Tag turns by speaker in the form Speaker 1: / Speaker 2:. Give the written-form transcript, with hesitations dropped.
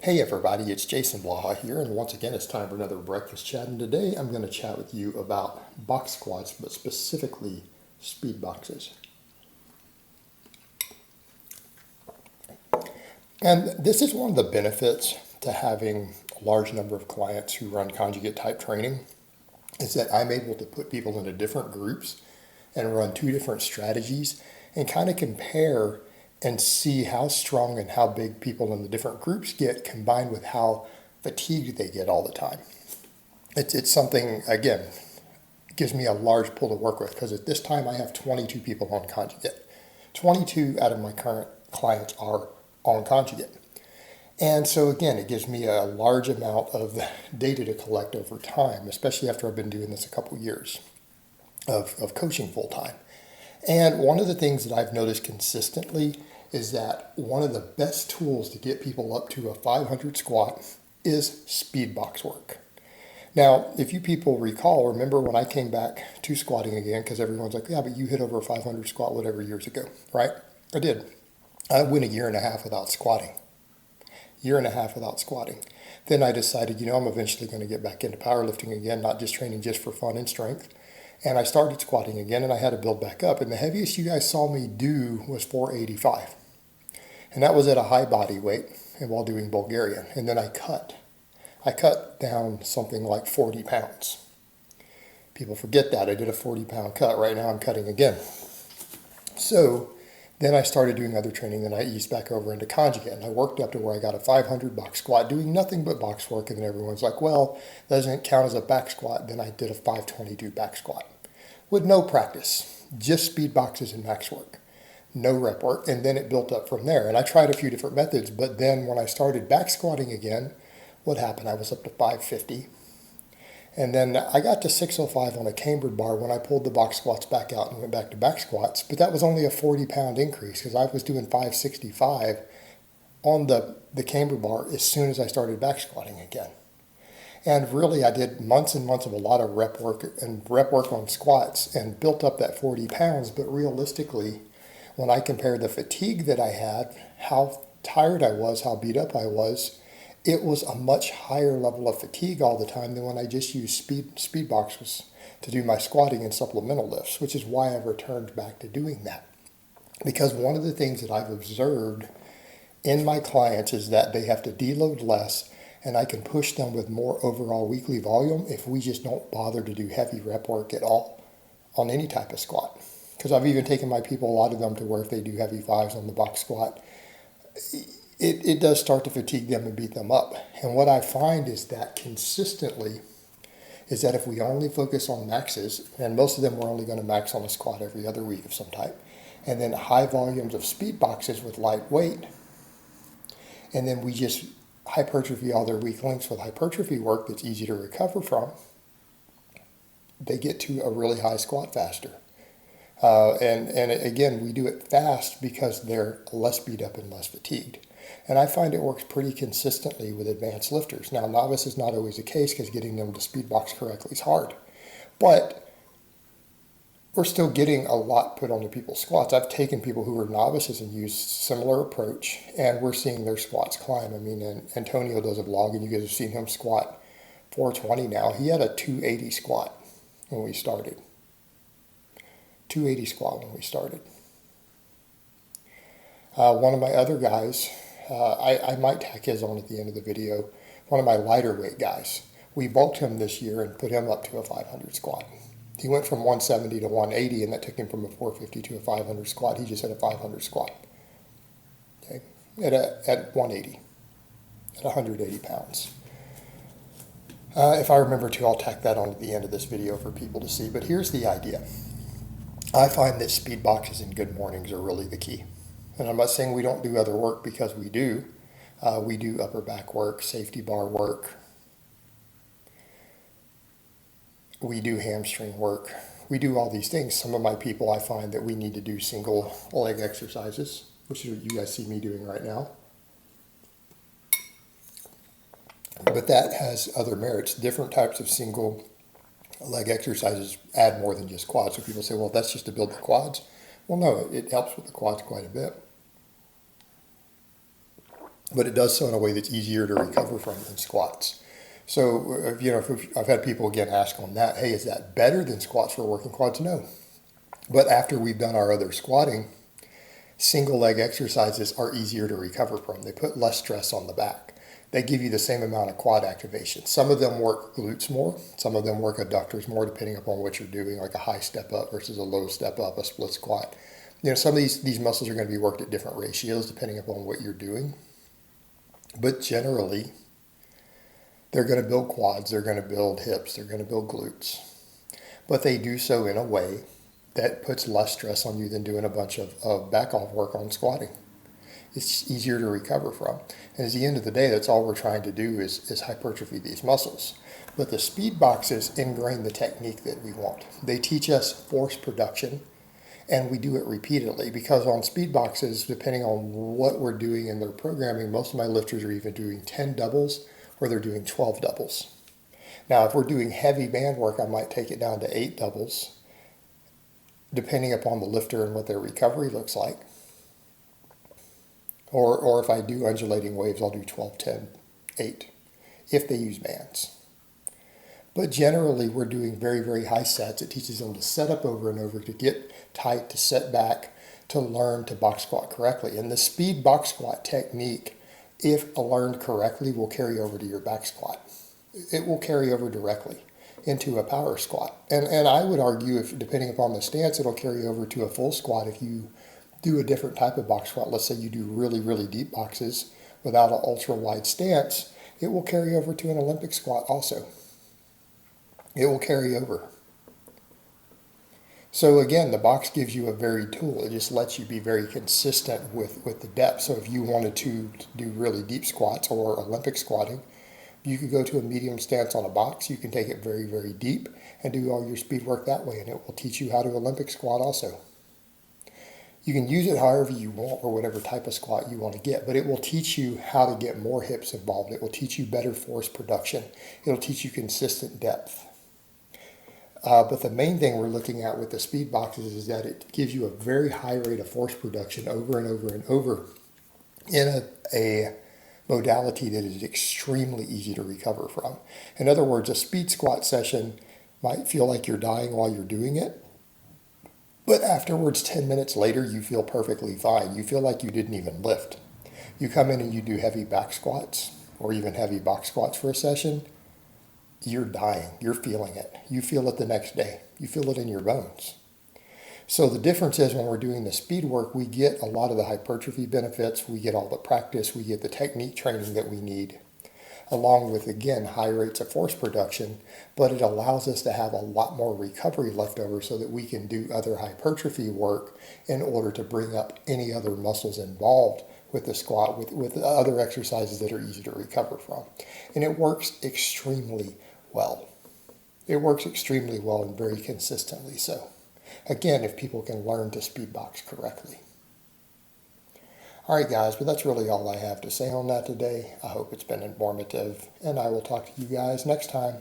Speaker 1: Hey everybody, it's Jason Blaha here, and once again it's time for another breakfast chat, and today I'm going to chat with you about box squats, but specifically speed boxes. And this is one of the benefits to having a large number of clients who run conjugate type training, is that I'm able to put people into different groups and run two different strategies and kind of compare and see how strong and how big people in the different groups get combined with how fatigued they get all the time. It's something, again, gives me a large pool to work with because at this time I have 22 people on conjugate. 22 out of my current clients are on conjugate. And so again, it gives me a large amount of data to collect over time, especially after I've been doing this a couple years of coaching full time. And one of the things that I've noticed consistently is that one of the best tools to get people up to a 500 squat is speed box work. Now, if you people recall, remember when I came back to squatting again, because everyone's like, yeah, but you hit over a 500 squat whatever years ago, right? I did. I went a year and a half without squatting. Then I decided, I'm eventually going to get back into powerlifting again, not just training just for fun and strength. And I started squatting again, and I had to build back up. And the heaviest you guys saw me do was 485. And that was at a high body weight and while doing Bulgarian. And then I cut down something like 40 pounds. People forget that. I did a 40-pound cut. Right now I'm cutting again. So then I started doing other training. Then I eased back over into conjugate. And I worked up to where I got a 500 box squat doing nothing but box work. And then everyone's like, well, that doesn't count as a back squat. Then I did a 522 back squat with no practice, just speed boxes and max work, no rep work. And then it built up from there. And I tried a few different methods. But then when I started back squatting again, what happened? I was up to 550. And then I got to 605 on a cambered bar when I pulled the box squats back out and went back to back squats. But that was only a 40-pound increase because I was doing 565 on the cambered bar as soon as I started back squatting again. And really, I did months and months of a lot of rep work on squats and built up that 40 pounds. But realistically, when I compared the fatigue that I had, how tired I was, how beat up I was, it was a much higher level of fatigue all the time than when I just used speed boxes to do my squatting and supplemental lifts, which is why I've returned back to doing that. Because one of the things that I've observed in my clients is that they have to deload less, and I can push them with more overall weekly volume if we just don't bother to do heavy rep work at all on any type of squat. Because I've even taken my people, a lot of them, to where if they do heavy fives on the box squat, it does start to fatigue them and beat them up. And what I find is that consistently is that if we only focus on maxes, and most of them we're only going to max on a squat every other week of some type, and then high volumes of speed boxes with light weight, and then we just hypertrophy all their weak links with hypertrophy work that's easy to recover from, they get to a really high squat faster. And again, we do it fast because they're less beat up and less fatigued. And I find it works pretty consistently with advanced lifters. Now, novice is not always the case because getting them to speed box correctly is hard. But we're still getting a lot put onto people's squats. I've taken people who are novices and used similar approach, and we're seeing their squats climb. I mean, and Antonio does a vlog, and you guys have seen him squat 420 now. He had a 280 squat when we started. 280 squat when we started. One of my other guys, I might tack his on at the end of the video, one of my lighter weight guys. We bulked him this year and put him up to a 500 squat. He went from 170 to 180, and that took him from a 450 to a 500 squat. He just had a 500 squat, okay, at 180, at 180 pounds. If I remember to, I'll tack that on at the end of this video for people to see. But here's the idea. I find that speed boxes and good mornings are really the key. And I'm not saying we don't do other work, because we do. We do upper back work, safety bar work. We do hamstring work. We do all these things. Some of my people, I find that we need to do single leg exercises, which is what you guys see me doing right now. But that has other merits. Different types of single leg exercises add more than just quads. So people say, well, that's just to build the quads. Well, no, it helps with the quads quite a bit. but it does so in a way that's easier to recover from than squats. So, I've had people again ask on that, hey, is that better than squats for working quads? No. But after we've done our other squatting, single leg exercises are easier to recover from. They put less stress on the back. They give you the same amount of quad activation. Some of them work glutes more. Some of them work adductors more, depending upon what you're doing, like a high step up versus a low step up, a split squat. Some of these muscles are going to be worked at different ratios depending upon what you're doing. But generally, they're going to build quads, they're going to build hips, they're going to build glutes. But they do so in a way that puts less stress on you than doing a bunch of back off work on squatting. It's easier to recover from. And at the end of the day, that's all we're trying to do is hypertrophy these muscles. But the speed boxes ingrain the technique that we want. They teach us force production, and we do it repeatedly, because on speed boxes, depending on what we're doing in their programming, most of my lifters are even doing 10 doubles or they're doing 12 doubles. Now, if we're doing heavy band work, I might take it down to 8 doubles, depending upon the lifter and what their recovery looks like. Or if I do undulating waves, I'll do 12, 10, 8, if they use bands. But generally, we're doing very, very high sets. It teaches them to set up over and over, to get tight, to set back, to learn to box squat correctly. And the speed box squat technique, if learned correctly, will carry over to your back squat. It will carry over directly into a power squat. And I would argue, if depending upon the stance, it'll carry over to a full squat if you do a different type of box squat. Let's say you do really, really deep boxes without an ultra wide stance, it will carry over to an Olympic squat also. It will carry over. So again, the box gives you a varied tool. It just lets you be very consistent with the depth. So if you wanted to do really deep squats or Olympic squatting, you could go to a medium stance on a box. You can take it very, very deep and do all your speed work that way, and it will teach you how to Olympic squat also. You can use it however you want or whatever type of squat you want to get, but it will teach you how to get more hips involved. It will teach you better force production. It'll teach you consistent depth. But the main thing we're looking at with the speed boxes is that it gives you a very high rate of force production over and over and over in a modality that is extremely easy to recover from. In other words, a speed squat session might feel like you're dying while you're doing it, but afterwards, 10 minutes later, you feel perfectly fine. You feel like you didn't even lift. You come in and you do heavy back squats or even heavy box squats for a session, you're dying. You're feeling it. You feel it the next day. You feel it in your bones. So the difference is, when we're doing the speed work, we get a lot of the hypertrophy benefits. We get all the practice. We get the technique training that we need, along with, again, high rates of force production, but it allows us to have a lot more recovery left over so that we can do other hypertrophy work in order to bring up any other muscles involved with the squat, with other exercises that are easy to recover from. And it works extremely well. It works extremely well and very consistently so. Again, if people can learn to speed box correctly. All right, guys, but that's really all I have to say on that today. I hope it's been informative, and I will talk to you guys next time.